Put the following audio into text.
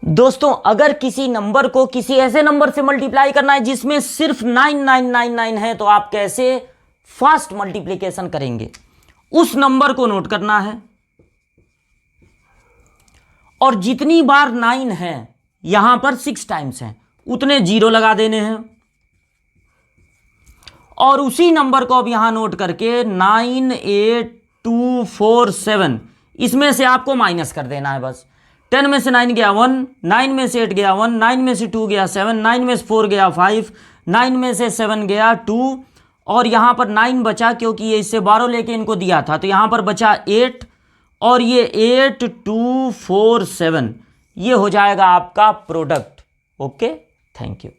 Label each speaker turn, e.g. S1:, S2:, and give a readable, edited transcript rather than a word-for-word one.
S1: दोस्तों अगर किसी नंबर को किसी ऐसे नंबर से मल्टीप्लाई करना है जिसमें सिर्फ 9999 है तो आप कैसे फास्ट मल्टीप्लिकेशन करेंगे, उस नंबर को नोट करना है और जितनी बार 9 है यहां पर 6 टाइम्स है उतने जीरो लगा देने हैं और उसी नंबर को अब यहां नोट करके 98247 इसमें से आपको माइनस कर देना है। बस 10 में से 9 गया 1, 9 में से 8 गया 1, 9 में से 2 गया 7, 9 में से 4 गया 5, 9 में से 7 गया 2 और यहां पर 9 बचा क्योंकि ये इससे 12 लेके इनको दिया था तो यहां पर बचा 8 और ये 8247 ये हो जाएगा आपका प्रोडक्ट। Okay, thank you.